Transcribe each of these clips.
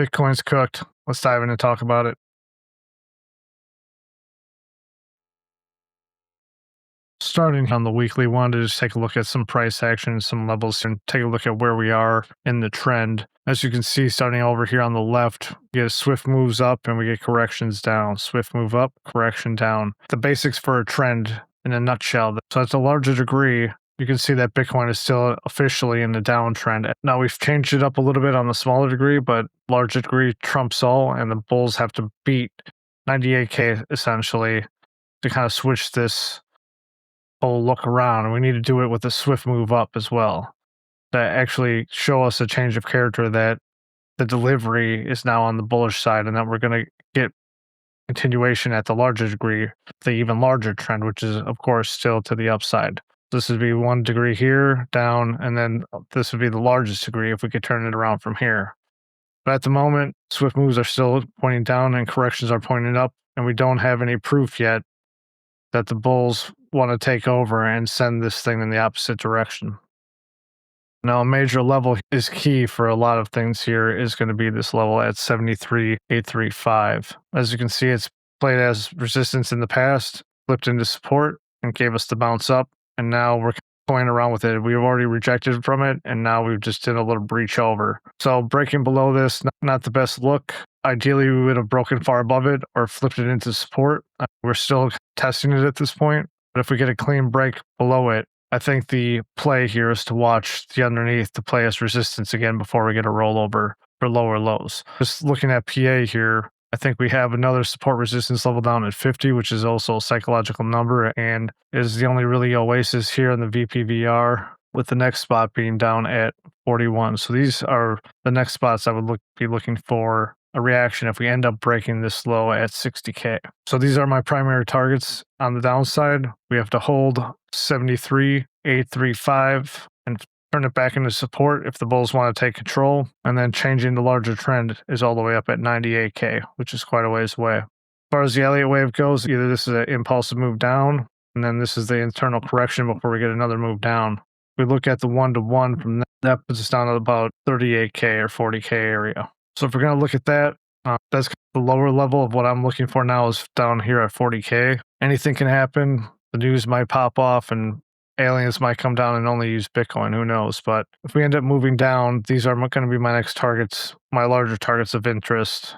Bitcoin's cooked. Let's dive in and talk about it. Starting on the weekly, wanted to just take a look at some price action, some levels, and take a look at where we are in the trend. As you can see, starting over here on the left, we get swift moves up and we get corrections down. Swift move up, correction down. The basics for a trend in a nutshell. So at a larger degree, you can see that Bitcoin is still officially in the downtrend. Now we've changed it up a little bit on the smaller degree, but larger degree trumps all, and the bulls have to beat 98K essentially to kind of switch this whole look around. And we need to do it with a swift move up as well to actually show us a change of character, that the delivery is now on the bullish side and that we're going to get continuation at the larger degree, the even larger trend, which is of course still to the upside. This would be 1 degree here down, and then this would be the largest degree if we could turn it around from here. But at the moment, swift moves are still pointing down and corrections are pointing up, and we don't have any proof yet that the bulls want to take over and send this thing in the opposite direction. Now, a major level is key for a lot of things here is going to be this level at 73,835. As you can see, it's played as resistance in the past, flipped into support, and gave us the bounce up. And now we're playing around with it. We've already rejected from it, and now we've just did a little breach over. So breaking below this, not the best look. Ideally, we would have broken far above it or flipped it into support. We're still testing it at this point. But if we get a clean break below it, I think the play here is to watch the underneath to play as resistance again before we get a rollover for lower lows. Just looking at PA here, I think we have another support resistance level down at 50, which is also a psychological number and is the only really oasis here in the VPVR, with the next spot being down at 41. So these are the next spots I would be looking for a reaction if we end up breaking this low at 60K. So these are my primary targets on the downside. We have to hold 73,835 and turn it back into support if the bulls want to take control. And then changing the larger trend is all the way up at 98K, which is quite a ways away. As far as the Elliott Wave goes, either this is an impulsive move down, and then this is the internal correction before we get another move down. We look at the 1-to-1 from that puts us down at about 38K or 40K area. So if we're going to look at that, that's the lower level of what I'm looking for now is down here at 40K. Anything can happen. The news might pop off and aliens might come down and only use Bitcoin. Who knows? But if we end up moving down, these are going to be my next targets, my larger targets of interest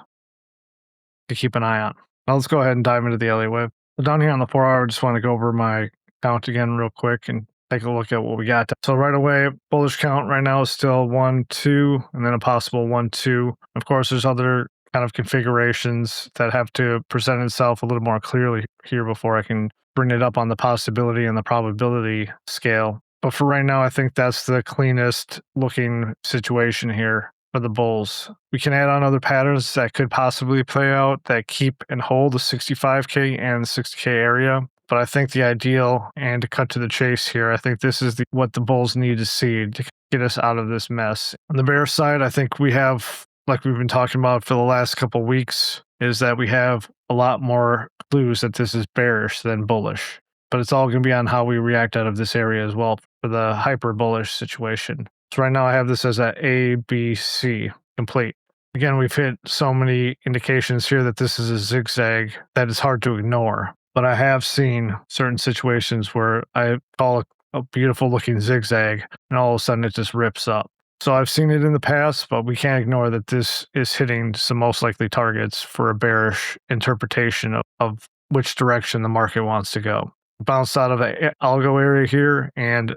to keep an eye on. Now let's go ahead and dive into the Elliott Wave. So down here on the 4-hour, I just want to go over my count again real quick and take a look at what we got. So right away, bullish count right now is still 1, 2, and then a possible 1, 2. Of course, there's other kind of configurations that have to present itself a little more clearly here before I can bring it up on the possibility and the probability scale. But for right now, I think that's the cleanest looking situation here for the bulls. We can add on other patterns that could possibly play out that keep and hold the 65K and the 60K area. But I think the ideal, and to cut to the chase here, I think this is what the bulls need to see to get us out of this mess. On the bear side, I think we have, like we've been talking about for the last couple of weeks, is that we have a lot more clues that this is bearish than bullish. But it's all going to be on how we react out of this area as well for the hyper bullish situation. So right now I have this as a B, C complete. Again, we've hit so many indications here that this is a zigzag that is hard to ignore. But I have seen certain situations where I call a beautiful looking zigzag and all of a sudden it just rips up. So I've seen it in the past, but we can't ignore that this is hitting some most likely targets for a bearish interpretation of which direction the market wants to go. Bounced out of the algo area here, and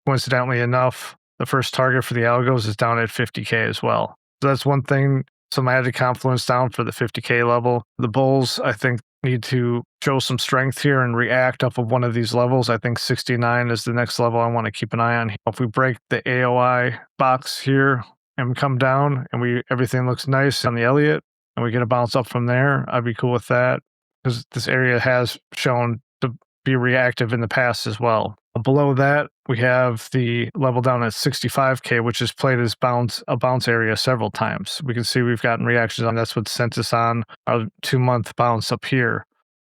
coincidentally enough, the first target for the algos is down at 50K as well. So that's one thing, some added confluence down for the 50K level. The bulls, I think, need to show some strength here and react off of one of these levels. I think 69 is the next level I want to keep an eye on. If we break the AOI box here and we come down and everything looks nice on the Elliott and we get a bounce up from there, I'd be cool with that because this area has shown to be reactive in the past as well. Below that, we have the level down at 65K, which has played as a bounce area several times. We can see we've gotten reactions on that's what sent us on our 2-month bounce up here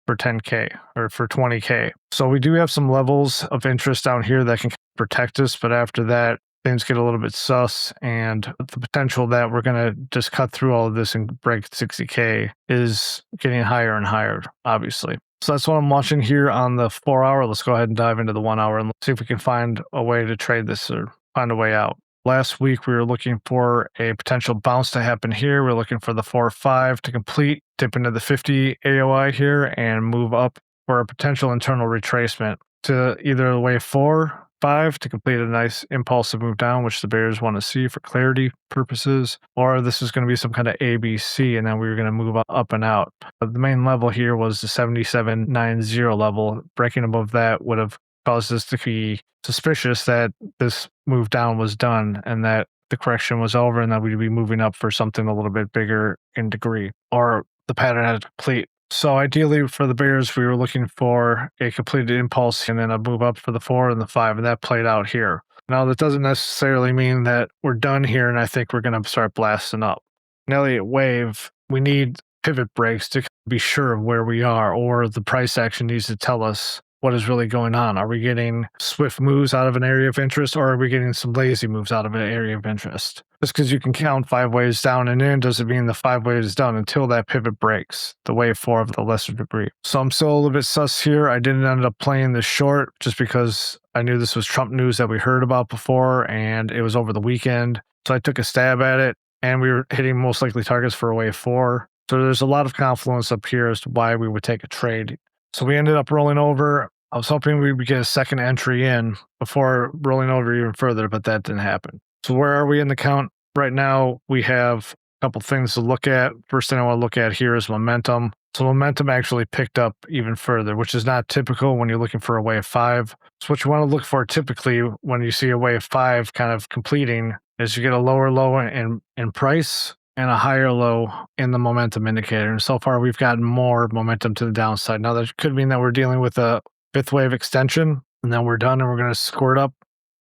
for 10K or for 20K. So we do have some levels of interest down here that can protect us, but after that, things get a little bit sus, and the potential that we're going to just cut through all of this and break 60K is getting higher and higher, obviously. So that's what I'm watching here on the 4 hour. Let's go ahead and dive into the 1 hour and see if we can find a way to trade this or find a way out. Last week, we were looking for a potential bounce to happen here. We're looking for the 4-5 to complete, dip into the 50 AOI here, and move up for a potential internal retracement to either the wave 4-5 to complete a nice impulsive move down, which the bears want to see for clarity purposes, or this is going to be some kind of ABC, and then we were going to move up and out. But the main level here was the 7790 level. Breaking above that would have caused us to be suspicious that this move down was done and that the correction was over and that we'd be moving up for something a little bit bigger in degree, or the pattern had to complete. So ideally for the bears, we were looking for a completed impulse and then a move up for the 4 and the 5, and that played out here. Now, that doesn't necessarily mean that we're done here, and I think we're going to start blasting up. In Elliott Wave, we need pivot breaks to be sure of where we are, or the price action needs to tell us what is really going on. Are we getting swift moves out of an area of interest, or are we getting some lazy moves out of an area of interest? Just because you can count 5 waves down and in doesn't mean the 5 waves is done until that pivot breaks, the wave 4 of the lesser degree. So I'm still a little bit sus here. I didn't end up playing this short just because I knew this was Trump news that we heard about before, and it was over the weekend. So I took a stab at it, and we were hitting most likely targets for a wave 4. So there's a lot of confluence up here as to why we would take a trade. So we ended up rolling over. I was hoping we would get a second entry in before rolling over even further, but that didn't happen. So where are we in the count? Right now, we have a couple things to look at. First thing I want to look at here is momentum. So momentum actually picked up even further, which is not typical when you're looking for a wave 5. So what you want to look for typically when you see a wave 5 kind of completing is you get a lower low in price and a higher low in the momentum indicator. And so far, we've gotten more momentum to the downside. Now, that could mean that we're dealing with a 5th wave extension, and then we're done and we're going to squirt up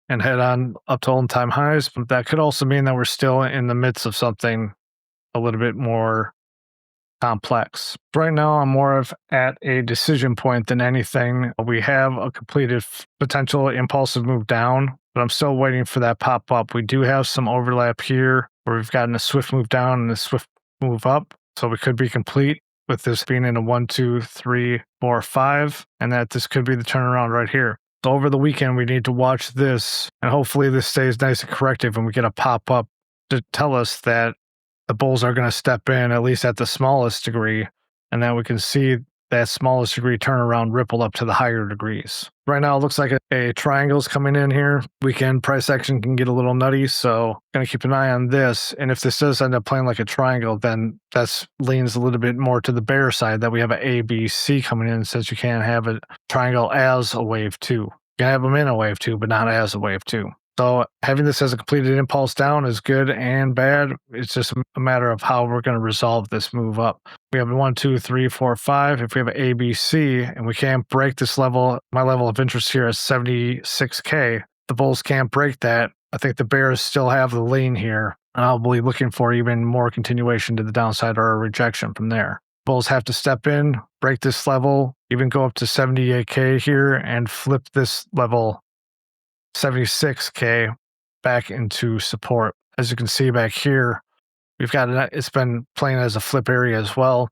and head on up to all-time highs. But that could also mean that we're still in the midst of something a little bit more complex. Right now, I'm more of at a decision point than anything. We have a completed potential impulsive move down, but I'm still waiting for that pop up. We do have some overlap here where we've gotten a swift move down and a swift move up. So we could be complete with this being in a 1, 2, 3, 4, 5, and that this could be the turnaround right here. So over the weekend, we need to watch this, and hopefully this stays nice and corrective and we get a pop up to tell us that the bulls are going to step in, at least at the smallest degree, and that we can see that smallest degree turnaround ripple up to the higher degrees. Right now, it looks like a triangle's coming in here. Weekend price action can get a little nutty, so going to keep an eye on this. And if this does end up playing like a triangle, then that leans a little bit more to the bear side, that we have an A, B, C coming in, since you can't have a triangle as a wave 2. You can have them in a wave 2, but not as a wave 2. So having this as a completed impulse down is good and bad. It's just a matter of how we're going to resolve this move up. We have 1, 2, 3, 4, 5. If we have an A, B, C, and we can't break this level, my level of interest here is 76K. The bulls can't break that. I think the bears still have the lean here, and I'll be looking for even more continuation to the downside or a rejection from there. Bulls have to step in, break this level, even go up to 78K here, and flip this level 76K back into support. As you can see back here, we've got it's been playing as a flip area as well.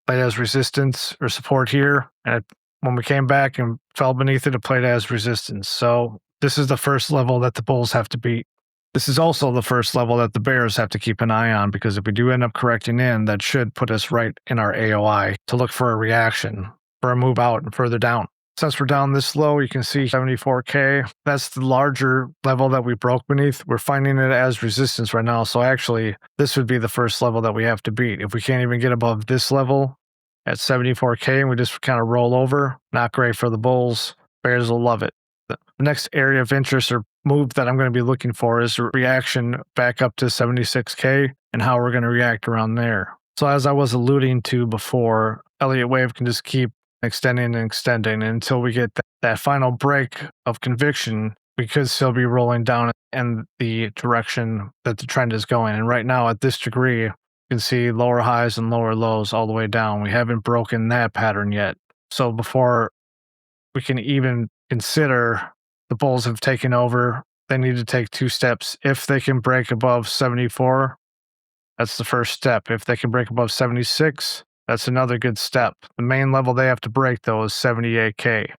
Played as resistance or support here, and when we came back and fell beneath it, it played as resistance. So this is the first level that the bulls have to beat. This is also the first level that the bears have to keep an eye on, because if we do end up correcting in, that should put us right in our AOI to look for a reaction, for a move out and further down. Since we're down this low, you can see 74K. That's the larger level that we broke beneath. We're finding it as resistance right now. So actually, this would be the first level that we have to beat. If we can't even get above this level at 74K and we just kind of roll over, not great for the bulls. Bears will love it. The next area of interest or move that I'm going to be looking for is a reaction back up to 76K and how we're going to react around there. So as I was alluding to before, Elliott Wave can just keep extending and extending until we get that final break of conviction. We could still be rolling down in the direction that the trend is going. And right now at this degree, you can see lower highs and lower lows all the way down. We haven't broken that pattern yet. So before we can even consider the bulls have taken over they need to take two steps. If they can break above 74, that's the first step. If they can break above 76, that's another good step. The main level they have to break, though, is 78K.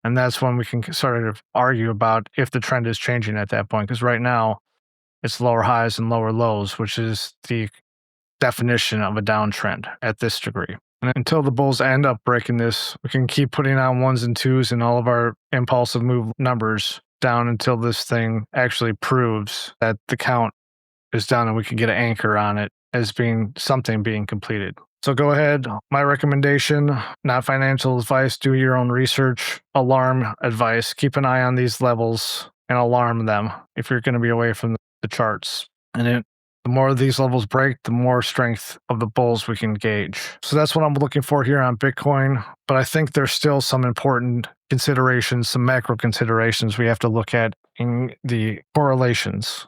And that's when we can sort of argue about if the trend is changing at that point. Because right now, it's lower highs and lower lows, which is the definition of a downtrend at this degree. And until the bulls end up breaking this, we can keep putting on ones and twos in all of our impulsive move numbers down until this thing actually proves that the count is done and we can get an anchor on it as being something being completed. So go ahead. My recommendation, not financial advice, do your own research, alarm advice. Keep an eye on these levels and alarm them if you're going to be away from the charts. And the more these levels break, the more strength of the bulls we can gauge. So that's what I'm looking for here on Bitcoin. But I think there's still some important considerations, some macro considerations we have to look at in the correlations.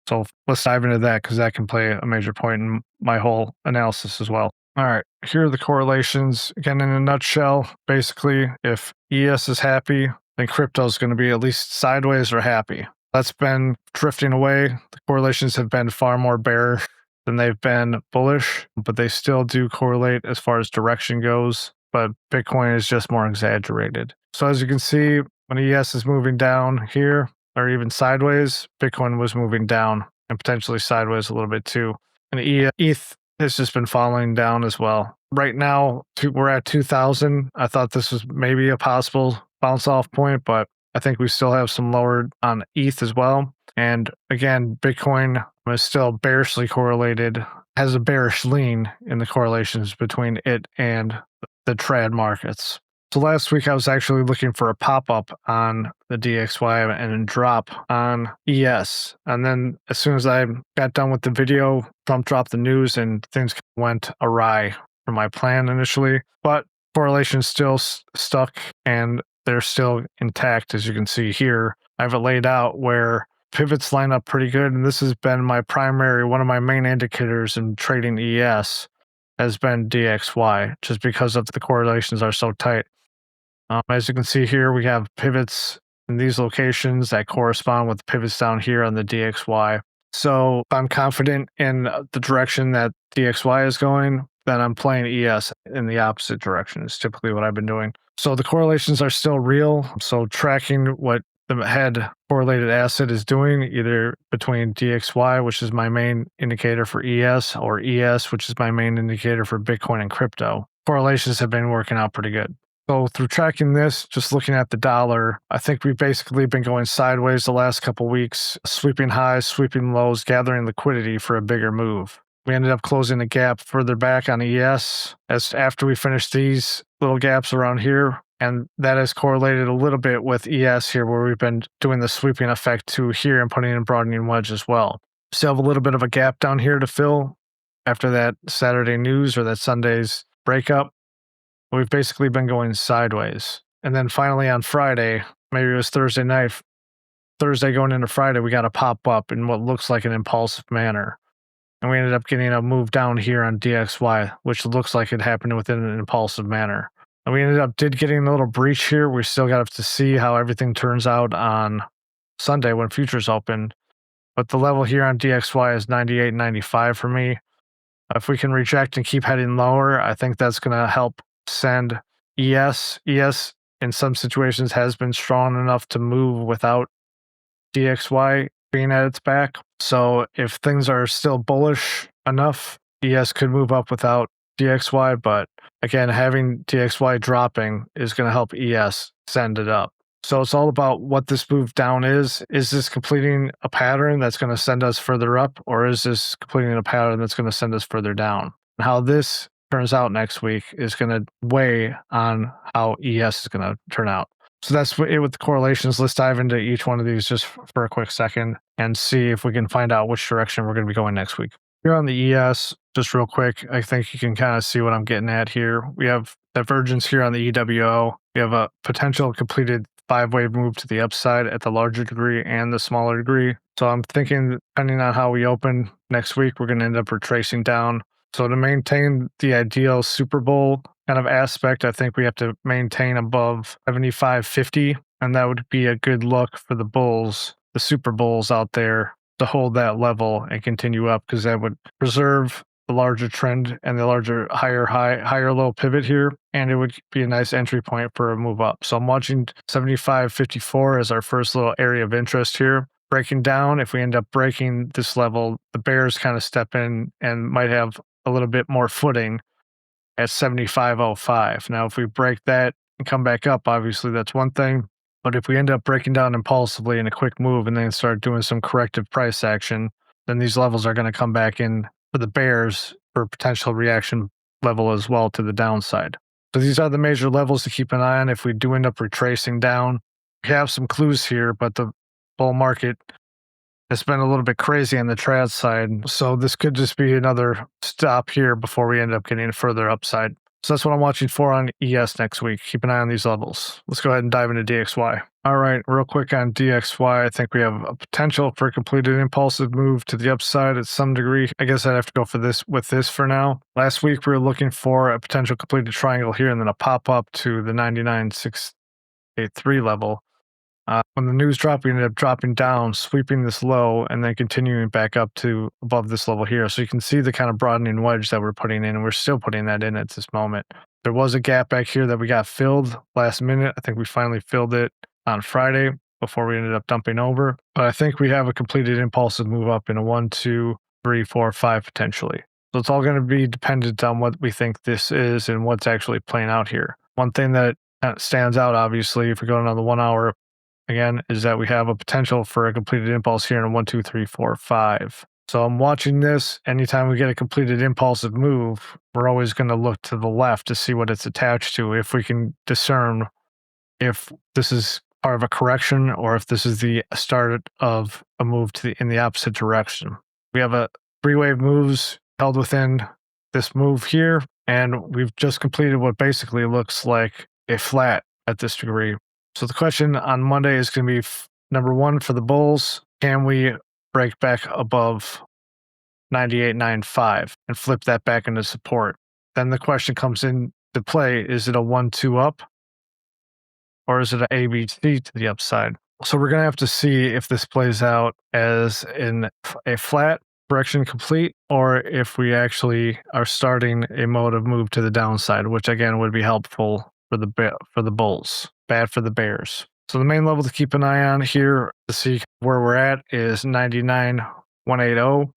So let's dive into that because that can play a major point in my whole analysis as well. All right, here are the correlations. Again, in a nutshell, basically, if ES is happy, then crypto is going to be at least sideways or happy. That's been drifting away. The correlations have been far more bearish than they've been bullish, but they still do correlate as far as direction goes. But Bitcoin is just more exaggerated. So as you can see, when ES is moving down here, or even sideways, Bitcoin was moving down and potentially sideways a little bit too. And ETH has just been falling down as well. Right now, we're at 2,000. I thought this was maybe a possible bounce off point, but I think we still have some lower on ETH as well. And again, Bitcoin is still bearishly correlated, has a bearish lean in the correlations between it and the trad markets. So last week I was actually looking for a pop-up on the DXY and a drop on ES. And then as soon as I got done with the video, Trump dropped the news and things went awry for my plan initially. But correlation's still stuck and they're still intact, as you can see here. I have it laid out where pivots line up pretty good. And this has been my primary, one of my main indicators in trading ES has been DXY, just because of the correlations are so tight. As you can see here, we have pivots in these locations that correspond with pivots down here on the DXY. So if I'm confident in the direction that DXY is going, then I'm playing ES in the opposite direction is typically what I've been doing. So the correlations are still real. So tracking what the head correlated asset is doing, either between DXY, which is my main indicator for ES, or ES, which is my main indicator for Bitcoin and crypto. Correlations have been working out pretty good. So through tracking this, just looking at the dollar, I think we've basically been going sideways the last couple weeks, sweeping highs, sweeping lows, gathering liquidity for a bigger move. We ended up closing a gap further back on ES as after we finished these little gaps around here. And that has correlated a little bit with ES here, where we've been doing the sweeping effect to here and putting in broadening wedge as well. Still have a little bit of a gap down here to fill after that Saturday news or that Sunday's breakup. We've basically been going sideways. And then finally on Friday, maybe it was Thursday night, Thursday going into Friday, we got a pop up in what looks like an impulsive manner. And we ended up getting a move down here on DXY, which looks like it happened within an impulsive manner. And we ended up getting a little breach here. We still got to see how everything turns out on Sunday when futures open. But the level here on DXY is 98.95 for me. If we can reject and keep heading lower, I think that's going to help send ES. ES in some situations has been strong enough to move without DXY being at its back. So if things are still bullish enough, ES could move up without DXY. But again, having DXY dropping is going to help ES send it up. So it's all about what this move down is. Is this completing a pattern that's going to send us further up, or is this completing a pattern that's going to send us further down? How this turns out next week is going to weigh on how ES is going to turn out. So that's it with the correlations. Let's dive into each one of these just for a quick second and see if we can find out which direction we're going to be going next week. Here on the ES, just real quick, I think you can kind of see what I'm getting at here. We have divergence here on the EWO. We have a potential completed 5-wave move to the upside at the larger degree and the smaller degree. So I'm thinking, depending on how we open next week, we're going to end up retracing down. So to maintain the ideal Super Bowl kind of aspect, I think we have to maintain above 75.50, and that would be a good look for the bulls the super bulls out there to hold that level and continue up, because that would preserve the larger trend and the larger higher high, higher low pivot here, and it would be a nice entry point for a move up. So I'm watching 75.54 as our first little area of interest here. Breaking down, if we end up breaking this level, the bears kind of step in and might have a little bit more footing at 75.05. Now, if we break that and come back up, obviously that's one thing. But if we end up breaking down impulsively in a quick move and then start doing some corrective price action, then these levels are going to come back in for the bears for potential reaction level as well to the downside. So these are the major levels to keep an eye on if we do end up retracing down. We have some clues here, but the bull market has been a little bit crazy on the trad side. So this could just be another stop here before we end up getting further upside. So that's what I'm watching for on ES next week. Keep an eye on these levels. Let's go ahead and dive into DXY. All right, real quick on DXY, I think we have a potential for a completed impulsive move to the upside at some degree. I guess I'd have to go for this with this for now. Last week, we were looking for a potential completed triangle here and then a pop up to the 99,683 level. When the news dropped, we ended up dropping down, sweeping this low, and then continuing back up to above this level here. So you can see the kind of broadening wedge that we're putting in, and we're still putting that in at this moment. There was a gap back here that we got filled last minute. I think we finally filled it on Friday before we ended up dumping over. But I think we have a completed impulsive move up in a 1, 2, 3, 4, 5 potentially. So it's all going to be dependent on what we think this is and what's actually playing out here. One thing that stands out, obviously, if we're going on the 1 hour, again, is that we have a potential for a completed impulse here in a 1, 2, 3, 4, 5. So I'm watching this. Anytime we get a completed impulsive move, we're always going to look to the left to see what it's attached to, if we can discern if this is part of a correction or if this is the start of a move to in the opposite direction. We have a 3-wave moves held within this move here, and we've just completed what basically looks like a flat at this degree. So the question on Monday is going to be, number one, for the bulls, can we break back above 98.95 and flip that back into support? Then the question comes into play, is it a 1-2 up or is it an ABC to the upside? So we're going to have to see if this plays out as in a flat correction complete, or if we actually are starting a mode of move to the downside, which again would be helpful for the bulls, bad for the bears. So the main level to keep an eye on here to see where we're at is 99,180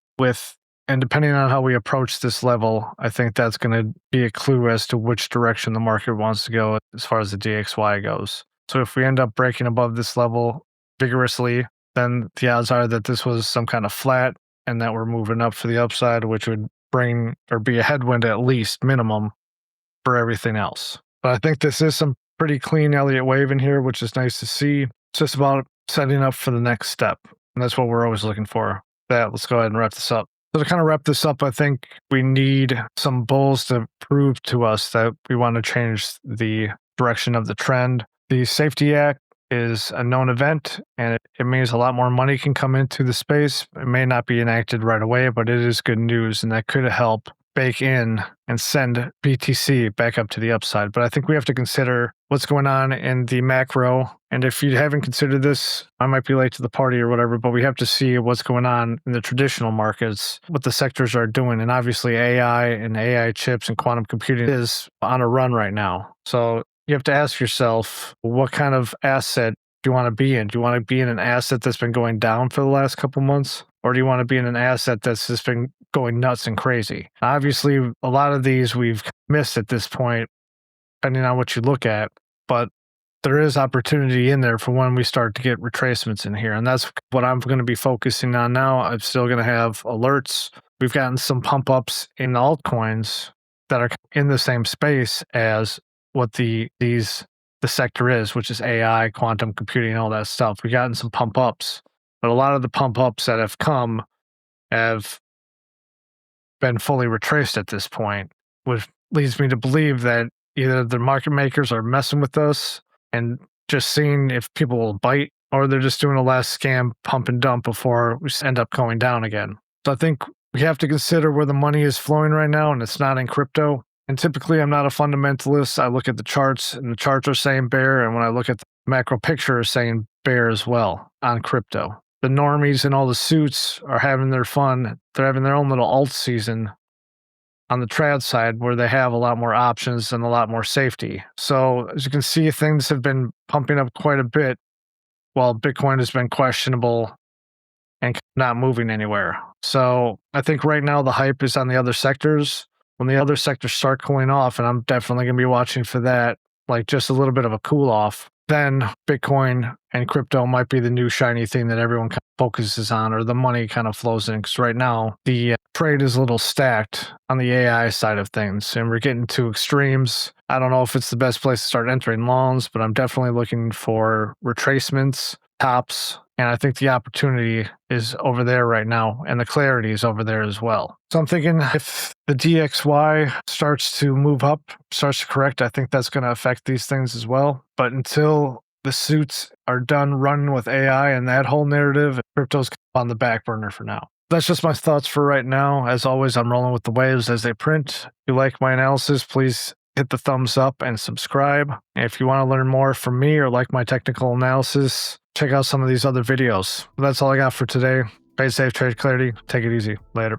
and depending on how we approach this level, I think that's going to be a clue as to which direction the market wants to go as far as the DXY goes. So if we end up breaking above this level vigorously, then the odds are that this was some kind of flat and that we're moving up for the upside, which would bring or be a headwind at least minimum for everything else. But I think this is some pretty clean Elliott Wave in here, which is nice to see. It's just about setting up for the next step. And that's what we're always looking for. Let's go ahead and wrap this up. So to kind of wrap this up, I think we need some bulls to prove to us that we want to change the direction of the trend. The Safety Act is a known event, and it means a lot more money can come into the space. It may not be enacted right away, but it is good news, and that could help bake in and send BTC back up to the upside. But I think we have to consider what's going on in the macro. And if you haven't considered this, I might be late to the party or whatever, but we have to see what's going on in the traditional markets, what the sectors are doing. And obviously AI and AI chips and quantum computing is on a run right now. So you have to ask yourself, what kind of asset do you want to be in? Do you want to be in an asset that's been going down for the last couple months? Or do you want to be in an asset that's just been going nuts and crazy? Obviously, a lot of these we've missed at this point, depending on what you look at, but there is opportunity in there for when we start to get retracements in here. And that's what I'm going to be focusing on now. I'm still going to have alerts. We've gotten some pump ups in altcoins that are in the same space as what the sector is, which is AI, quantum computing, all that stuff. We've gotten some pump ups. But a lot of the pump ups that have come have been fully retraced at this point, which leads me to believe that either the market makers are messing with us and just seeing if people will bite, or they're just doing a last scam pump and dump before we end up going down again. So I think we have to consider where the money is flowing right now, and it's not in crypto. And typically I'm not a fundamentalist. I look at the charts, and the charts are saying bear, and when I look at the macro picture, it's saying bear as well on crypto. the normies and all the suits are having their fun. They're having their own little alt season on the trad side where they have a lot more options and a lot more safety. So as you can see, things have been pumping up quite a bit while Bitcoin has been questionable and not moving anywhere. So I think right now the hype is on the other sectors. When the other sectors start cooling off, and I'm definitely going to be watching for that, like just a little bit of a cool off, then Bitcoin and crypto might be the new shiny thing that everyone kind of focuses on, or the money kind of flows in. Because right now the trade is a little stacked on the AI side of things, and we're getting to extremes. I don't know if it's the best place to start entering longs, but I'm definitely looking for retracements, tops, and I think the opportunity is over there right now, and the clarity is over there as well. So I'm thinking if the DXY starts to move up, starts to correct, I think that's going to affect these things as well. But until the suits are done running with AI and that whole narrative, crypto's on the back burner for now. That's just my thoughts for right now. As always, I'm rolling with the waves as they print. If you like my analysis, please hit the thumbs up and subscribe. And if you want to learn more from me or like my technical analysis, check out some of these other videos. That's all I got for today. Trade safe, trade clarity. Take it easy. Later.